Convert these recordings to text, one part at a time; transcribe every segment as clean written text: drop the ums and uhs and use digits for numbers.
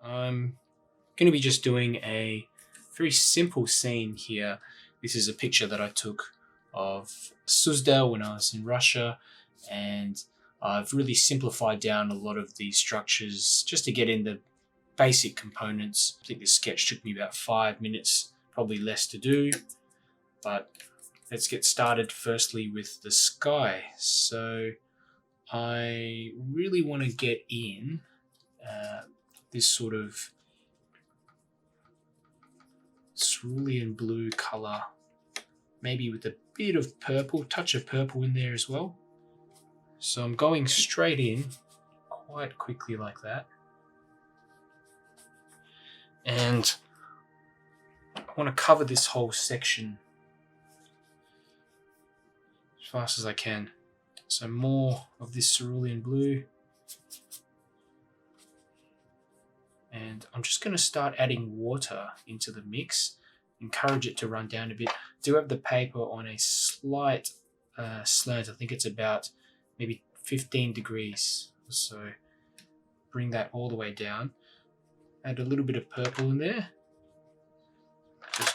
I'm going to be just doing a very simple scene here. This is a picture that I took of 𝗪𝗏 when I was in Russia, and I've really simplified down a lot of these structures just to get in the basic components. I think this sketch took me about 5 minutes, probably less to do, but let's get started firstly with the sky. So I really want to get in this sort of cerulean blue color, maybe with a bit of purple, touch of purple in there as well. So I'm going straight in quite quickly like that. And I want to cover this whole section as fast as I can. So more of this cerulean blue. And I'm just going to start adding water into the mix. Encourage it to run down a bit. I do have the paper on a slight slant. I think it's about maybe 15 degrees. So bring that all the way down. Add a little bit of purple in there.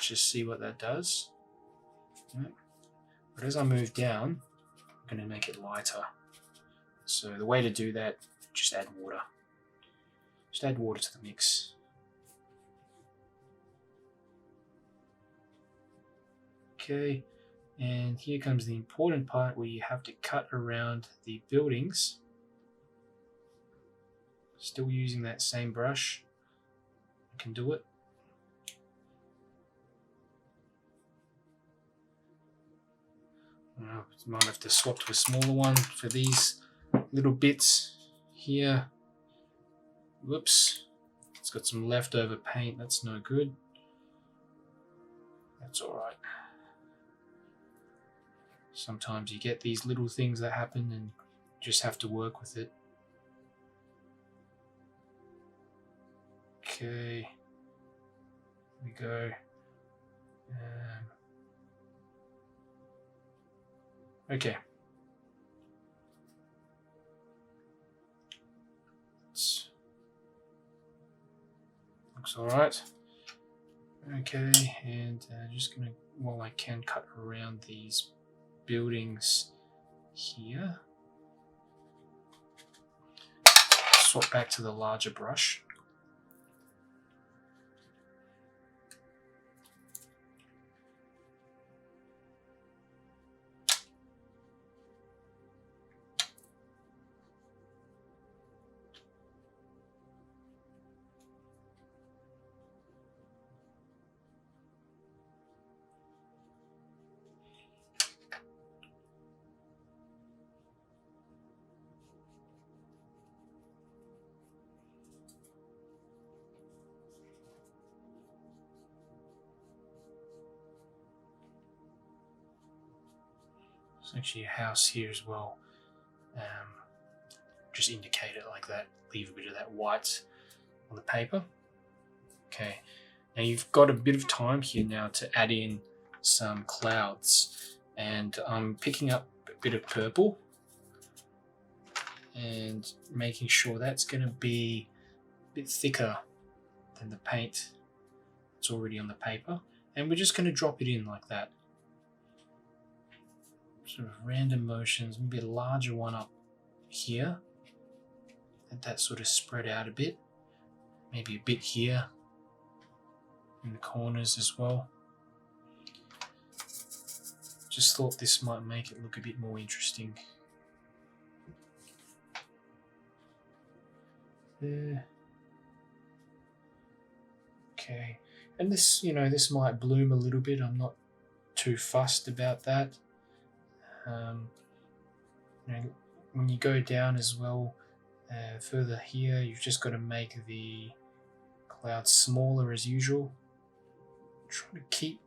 Just see what that does. But as I move down, I'm going to make it lighter. So the way to do that, just add water. Just add water to the mix. Okay, and here comes the important part where you have to cut around the buildings. Still using that same brush. I can do it. I might have to swap to a smaller one for these little bits here. Whoops, it's got some leftover paint, that's no good. That's alright. Sometimes you get these little things that happen and you just have to work with it. Okay, here we go. Okay. Looks alright. Okay, and just gonna, while I can, cut around these buildings here. Swap back to the larger brush. There's actually a house here as well. Just indicate it like that. Leave a bit of that white on the paper. Okay, now you've got a bit of time here now to add in some clouds, and I'm picking up a bit of purple and making sure that's going to be a bit thicker than the paint that's already on the paper, and we're just going to drop it in like that. Sort of random motions, maybe a larger one up here. Let that sort of spread out a bit. Maybe a bit here in the corners as well. Just thought this might make it look a bit more interesting. There. Okay, and this, you know, this might bloom a little bit. I'm not too fussed about that. You know, when you go down as well, further here, you've just got to make the clouds smaller as usual. Try to keep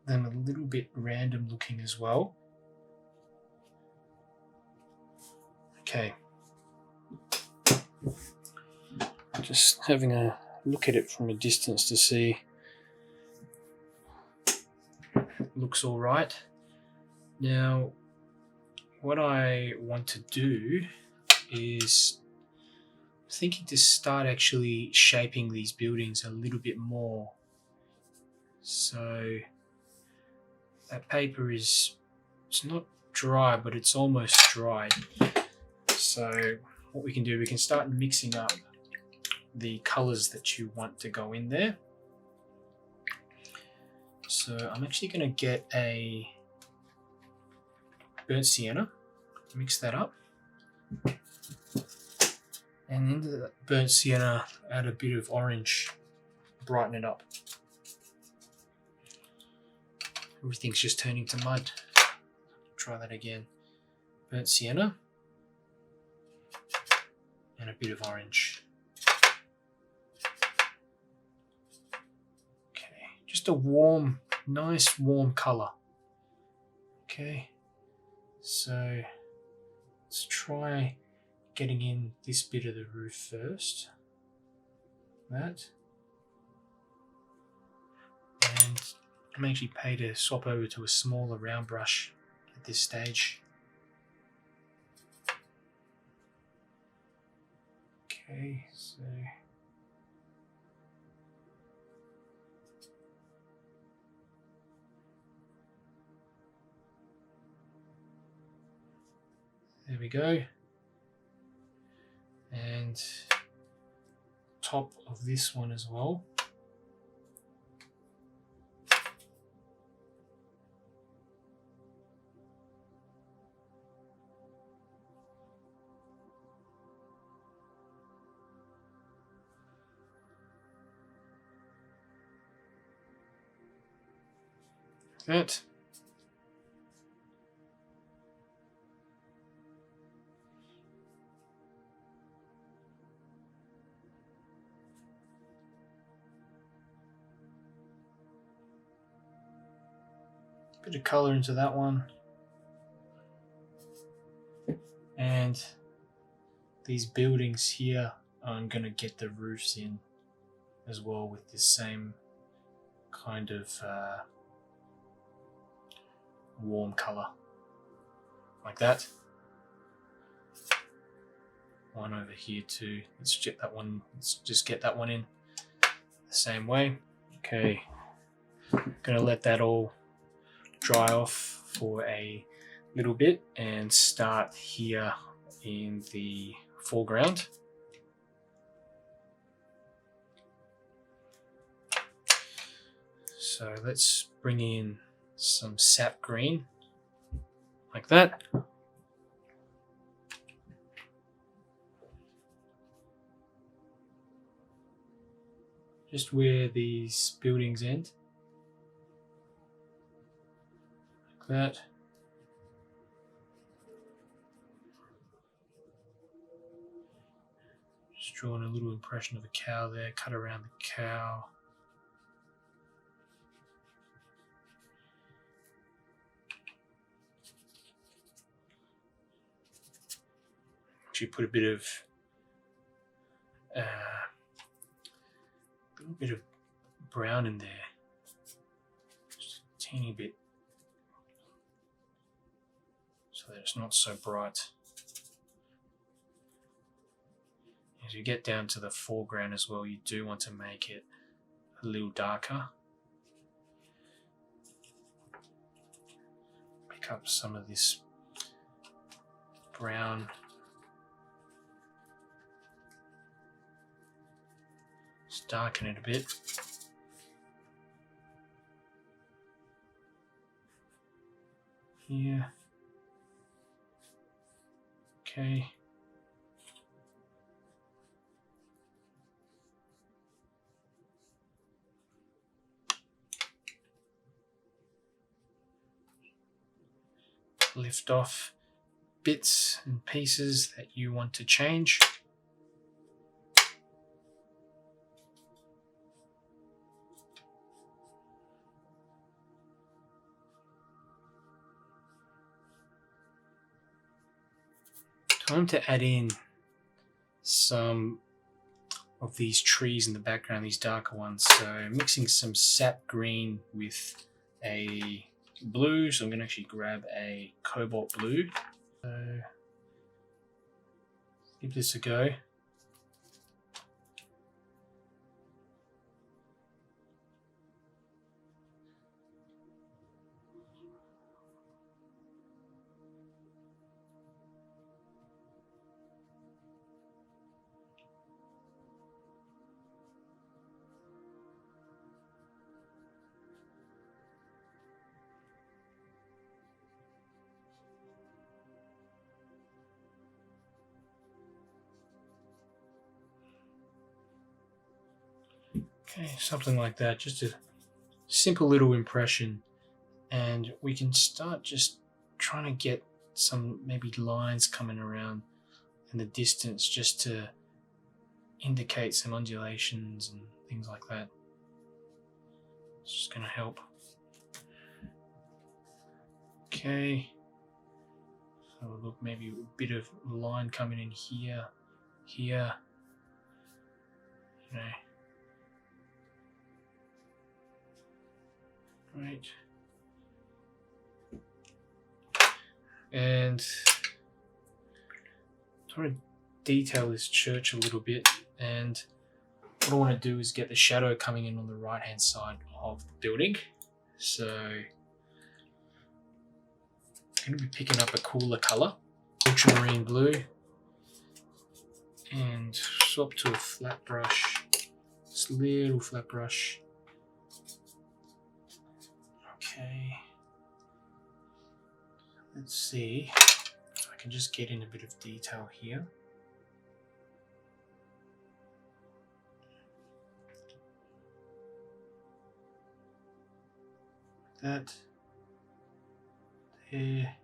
them a little bit random looking as well. Okay. Just having a look at it from a distance to see. Looks all right. Now, what I want to do is thinking to start actually shaping these buildings a little bit more. So that paper it's not dry, but it's almost dried. So what we can do, we can start mixing up the colors that you want to go in there. So I'm actually going to get a burnt sienna, mix that up, and into the burnt sienna add a bit of orange, brighten it up. Everything's just turning to mud. Try that again. Burnt sienna and a bit of orange. Okay, just a warm, nice warm color. Okay, so let's try getting in this bit of the roof first. That. And I'm actually paid to swap over to a smaller round brush at this stage. Okay, so there we go. And top of this one as well. That. Bit of color into that one. And these buildings here, I'm going to get the roofs in as well with this same kind of warm color, like that. One over here too. Let's get that one. Let's just get that one in the same way. Okay, gonna let that all dry off for a little bit and start here in the foreground. So let's bring in some sap green, like that. Just where these buildings end, like that. Just drawing a little impression of a cow there, cut around the cow. Actually put a little bit of brown in there, just a teeny bit, so that it's not so bright. As you get down to the foreground as well, you do want to make it a little darker. Pick up some of this brown. Just darken it a bit. Here. Okay. Lift off bits and pieces that you want to change. Time to add in some of these trees in the background, these darker ones. So mixing some sap green with a blue, so I'm going to actually grab a cobalt blue. So give this a go. Okay, something like that, just a simple little impression, and we can start just trying to get some maybe lines coming around in the distance just to indicate some undulations and things like that. It's just going to help. Okay, so look, maybe a bit of line coming in here, you know. Right. And trying to detail this church a little bit, and what I want to do is get the shadow coming in on the right hand side of the building. So I'm going to be picking up a cooler colour, ultramarine blue, and swap to a flat brush, this little flat brush. Okay, let's see if I can just get in a bit of detail here. That there.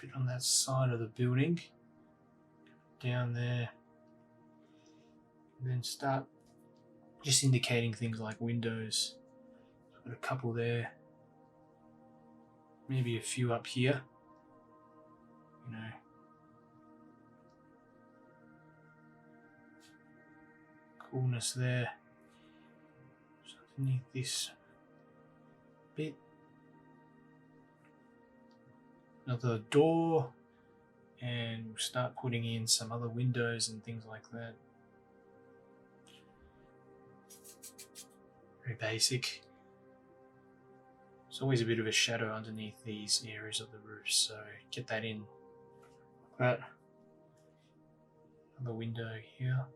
Bit on that side of the building, down there, and then start just indicating things like windows. Got a couple there, maybe a few up here, you know. Coolness there. So underneath this bit, another door, and we'll start putting in some other windows and things like that. Very basic. There's always a bit of a shadow underneath these areas of the roof, so get that in like that. Another window here.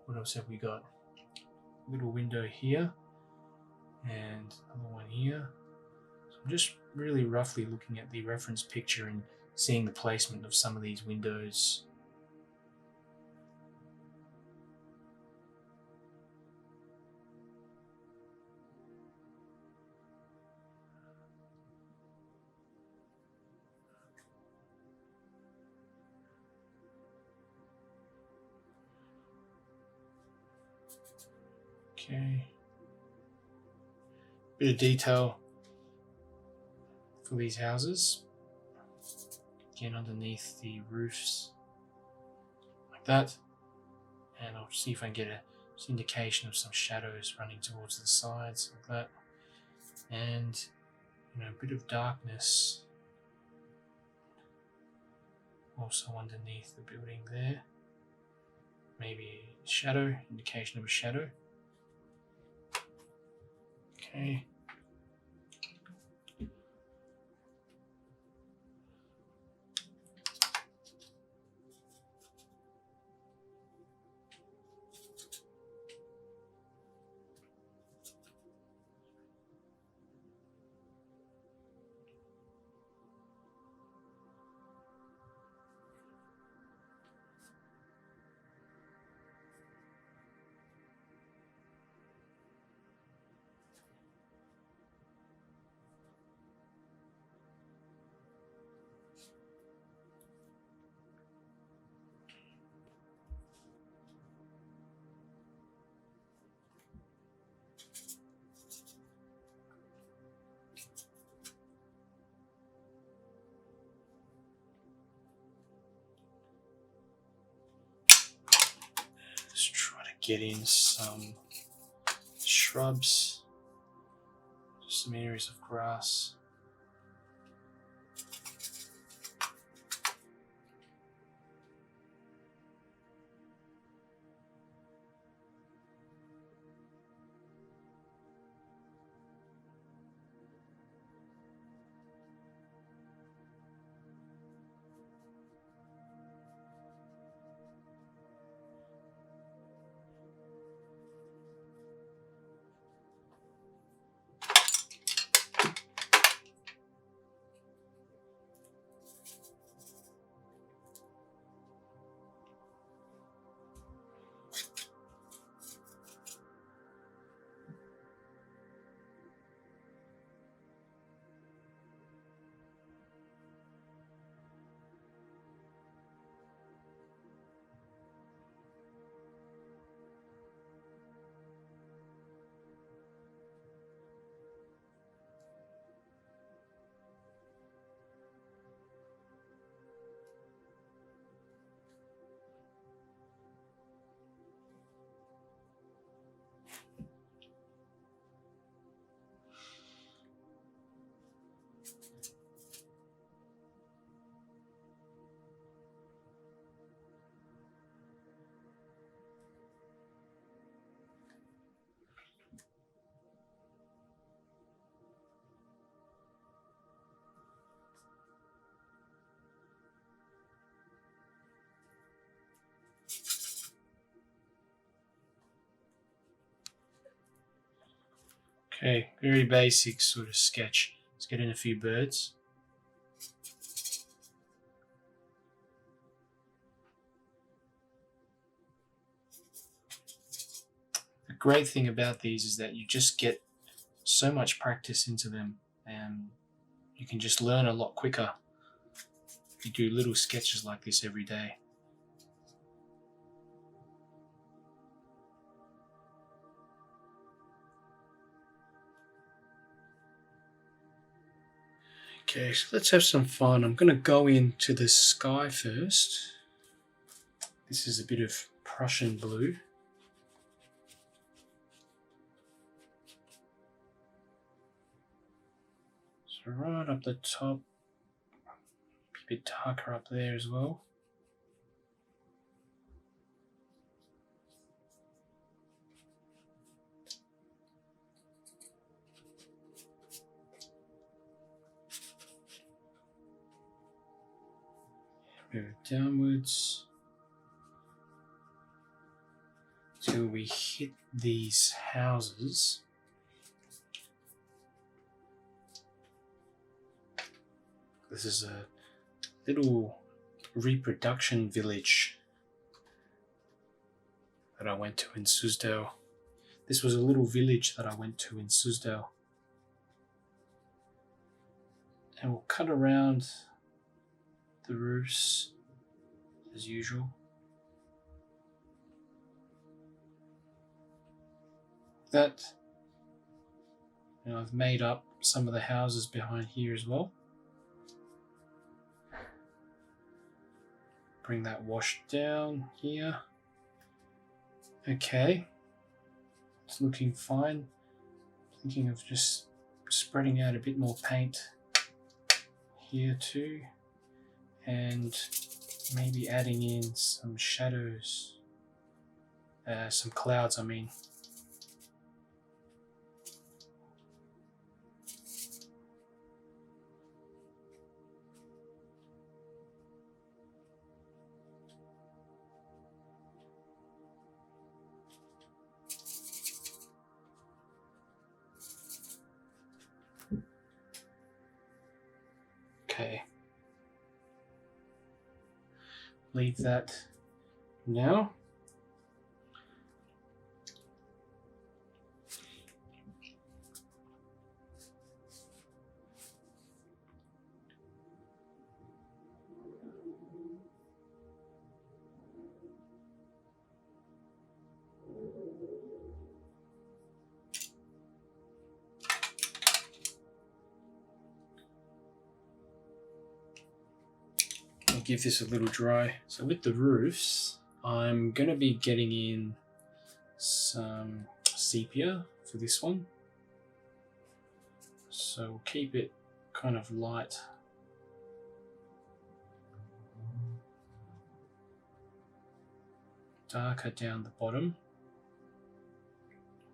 What else have we got? Little window here, and another one here. So I'm just really roughly looking at the reference picture and seeing the placement of some of these windows. Okay, bit of detail for these houses, again underneath the roofs like that, and I'll see if I can get a indication of some shadows running towards the sides like that, and you know, a bit of darkness also underneath the building there, maybe a shadow, indication of a shadow. Okay. Let's try to get in some shrubs, some areas of grass. Okay, very basic sort of sketch. Let's get in a few birds. The great thing about these is that you just get so much practice into them, and you can just learn a lot quicker if you do little sketches like this every day. Okay, so let's have some fun. I'm going to go into the sky first. This is a bit of Prussian blue. So right up the top, a bit darker up there as well. Move it downwards till we hit these houses. This is a little reproduction village that I went to in 𝗠𝗘𝗗𝗜𝗦. This was a little village that I went to in 𝗠𝗘𝗗𝗜. And we'll cut around the roofs as usual. That, I've made up some of the houses behind here as well. Bring that wash down here. Okay, it's looking fine. Thinking of just spreading out a bit more paint here too, and maybe adding in some shadows, some clouds I mean. Okay, leave that now. Give this a little dry. So with the roofs, I'm going to be getting in some sepia for this one. So we'll keep it kind of light. Darker down the bottom.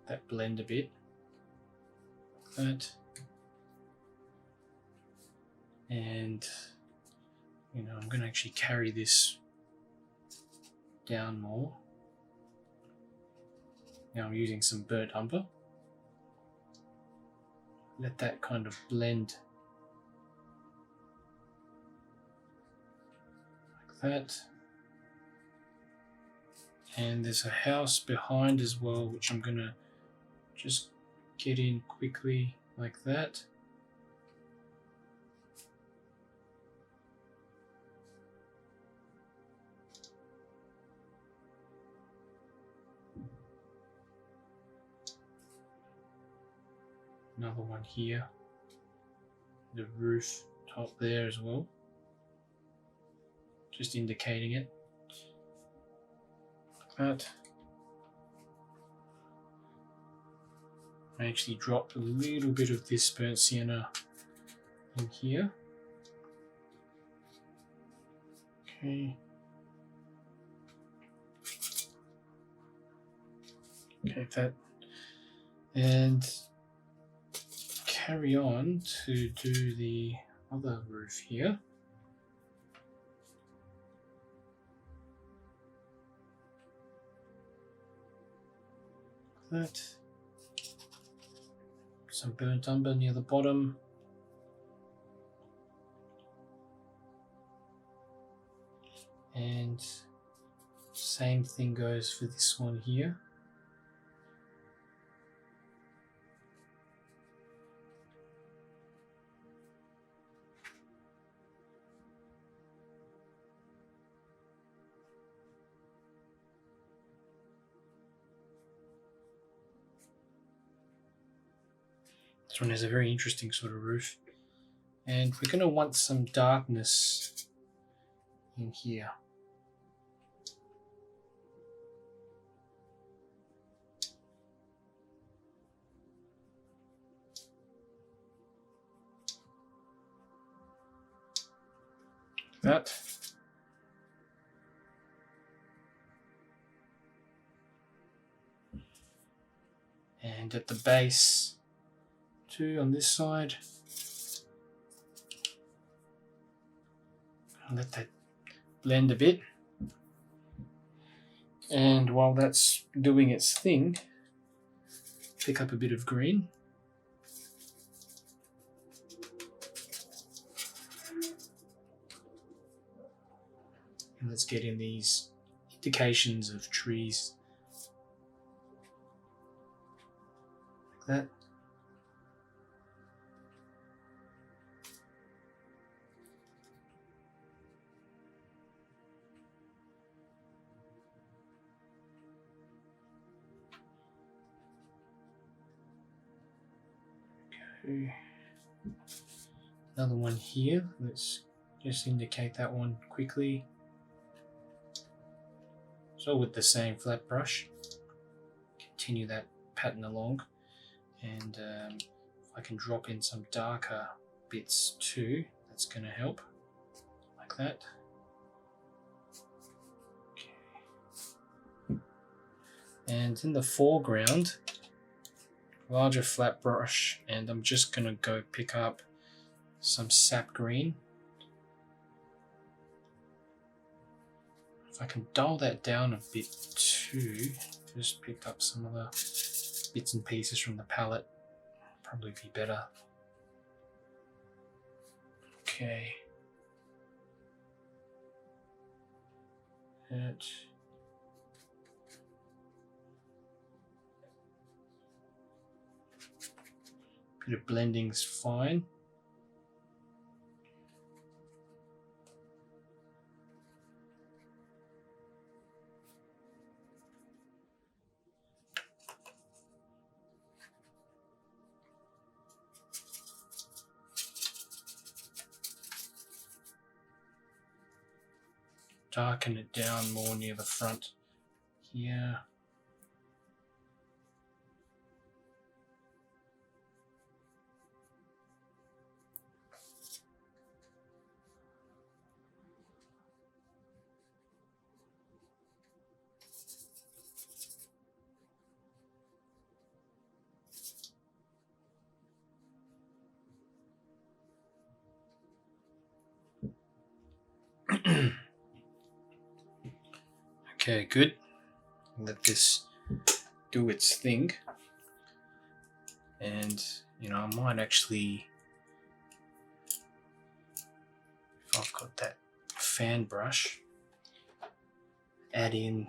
That blend a bit. Like that. And I'm going to actually carry this down more. Now I'm using some burnt umber. Let that kind of blend like that. And there's a house behind as well, which I'm going to just get in quickly like that. Another one here, the roof top there as well, just indicating it like that. I actually dropped a little bit of this burnt sienna in here. Okay. Okay, that, and carry on to do the other roof here. That. some burnt umber near the bottom. And same thing goes for this one here. This one has a very interesting sort of roof. And we're going to want some darkness in here. That. And at the base too on this side. I'll let that blend a bit. And while that's doing its thing, pick up a bit of green. And let's get in these indications of trees. Like that. Okay. Another one here. Let's just indicate that one quickly. So with the same flat brush, continue that pattern along, and if I can drop in some darker bits too, that's going to help, like that. Okay. And in the foreground, larger flat brush, and I'm just going to go pick up some sap green. If I can dull that down a bit too, just picked up some of the bits and pieces from the palette, probably be better. Okay. That. Bit of blending's fine. Darken it down more near the front here. Okay, good. Let this do its thing. And, you know, I might actually, if I've got that fan brush, add in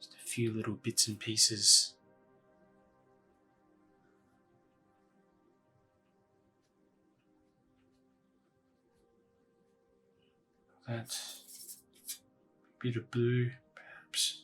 just a few little bits and pieces. That. Bit of blue, perhaps.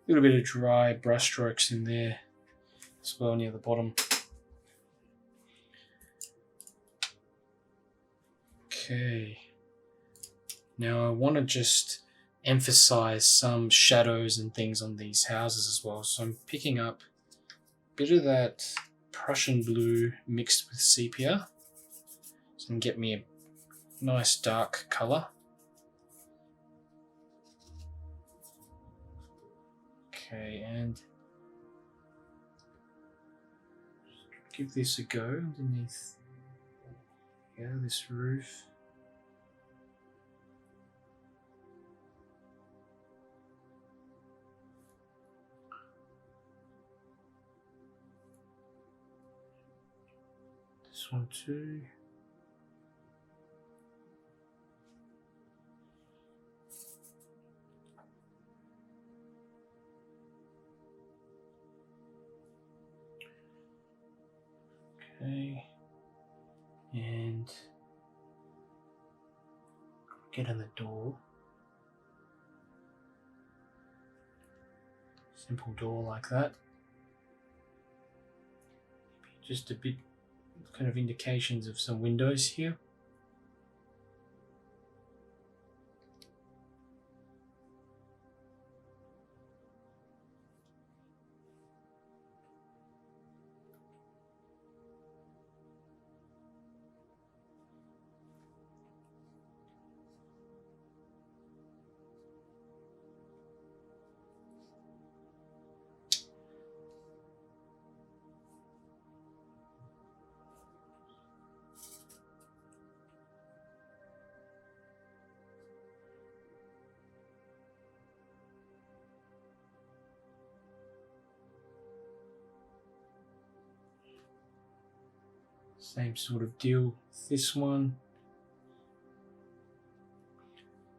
Little bit of dry brush strokes in there as well near the bottom. Okay, now I want to just emphasize some shadows and things on these houses as well. So I'm picking up a bit of that Prussian blue mixed with sepia, so can get me a nice dark color. Okay, and give this a go underneath this roof. This one too. Okay, and get on the door. Simple door like that. Just a bit kind of indications of some windows here. Same sort of deal with this one.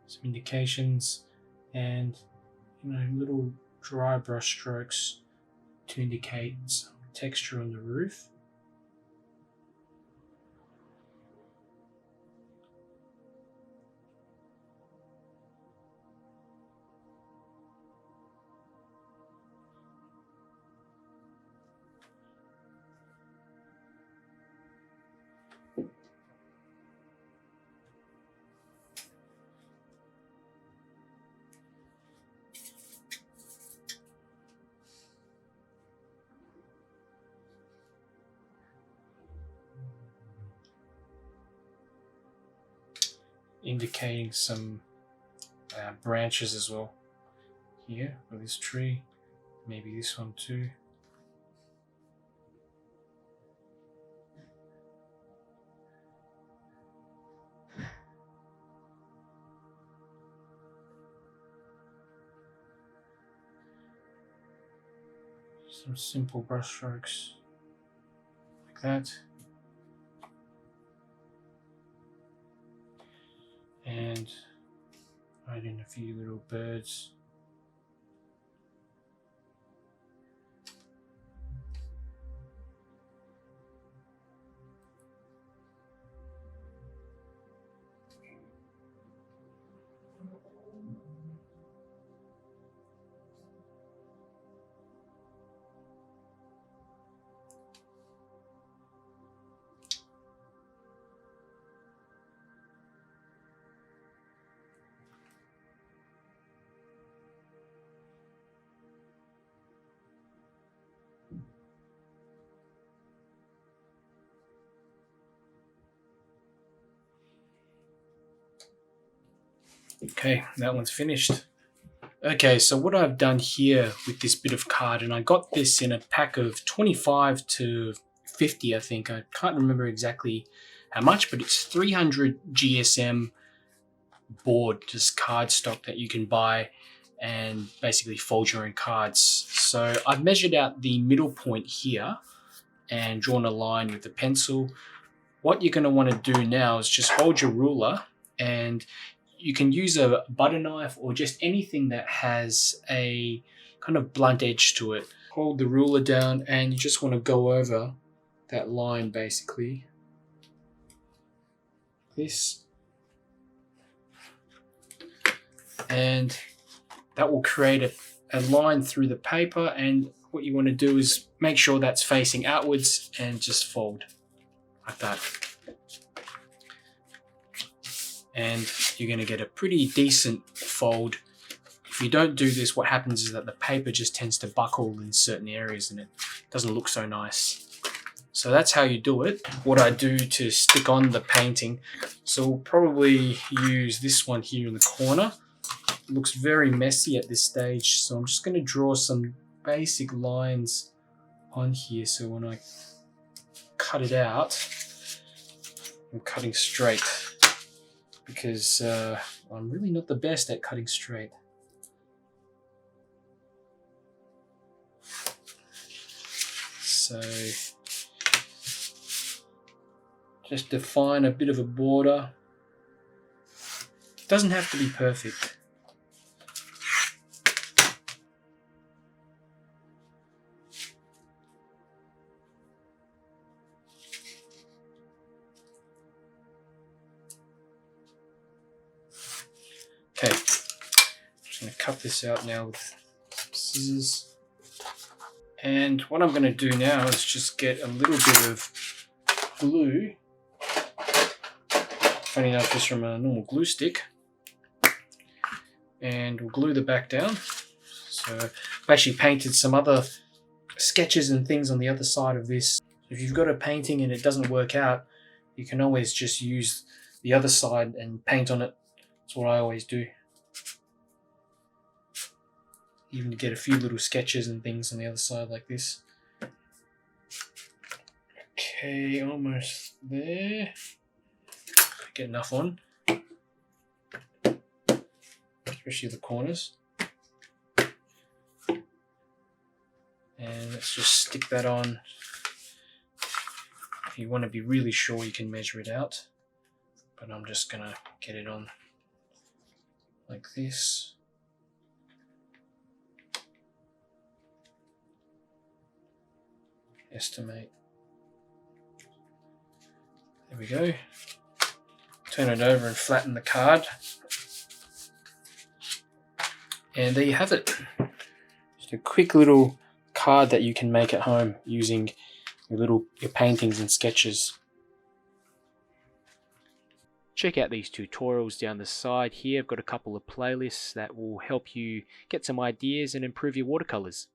Some indications and little dry brush strokes to indicate some texture on the roof. Indicating some branches as well here for this tree, maybe this one too. Some simple brush strokes like that. And write in a few little birds. Okay, that one's finished. Okay, so what I've done here with this bit of card, and I got this in a pack of 25 to 50, I think. I can't remember exactly how much, but it's 300 GSM board, just cardstock that you can buy and basically fold your own cards. So I've measured out the middle point here and drawn a line with the pencil. What you're going to want to do now is just hold your ruler, and you can use a butter knife or just anything that has a kind of blunt edge to it. Hold the ruler down and you just want to go over that line basically. This. And that will create a line through the paper, and what you want to do is make sure that's facing outwards and just fold like that. And you're going to get a pretty decent fold. If you don't do this, what happens is that the paper just tends to buckle in certain areas and it doesn't look so nice. So that's how you do it. What I do to stick on the painting, so we'll probably use this one here in the corner. looks very messy at this stage, so I'm just going to draw some basic lines on here, so when I cut it out, I'm cutting straight, because I'm really not the best at cutting straight. So just define a bit of a border. It doesn't have to be perfect. Okay, just going to cut this out now with scissors. And what I'm going to do now is just get a little bit of glue. Funny enough, just from a normal glue stick. And we'll glue the back down. So I've actually painted some other sketches and things on the other side of this. If you've got a painting and it doesn't work out, you can always just use the other side and paint on it. That's what I always do. Even to get a few little sketches and things on the other side like this. Okay, almost there. Get enough on, especially the corners. And let's just stick that on. If you want to be really sure, you can measure it out, but I'm just gonna get it on like this. Estimate. There we go. Turn it over and flatten the card. And there you have it. Just a quick little card that you can make at home using your paintings and sketches. Check out these tutorials down the side here. I've got a couple of playlists that will help you get some ideas and improve your watercolors.